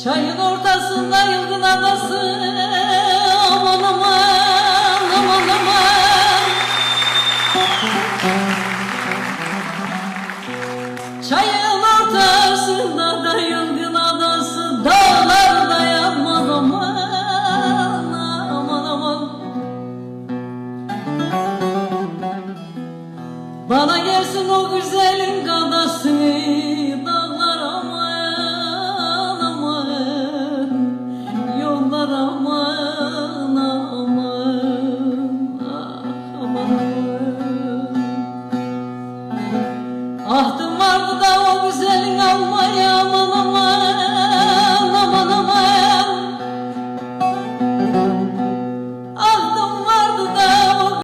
Çayın ortasında yılgın adası, aman aman aman aman. Çayın ortasında da yılgın adası, dağlarda yanmaz aman aman aman. Bana gelsin o güzelin kadası,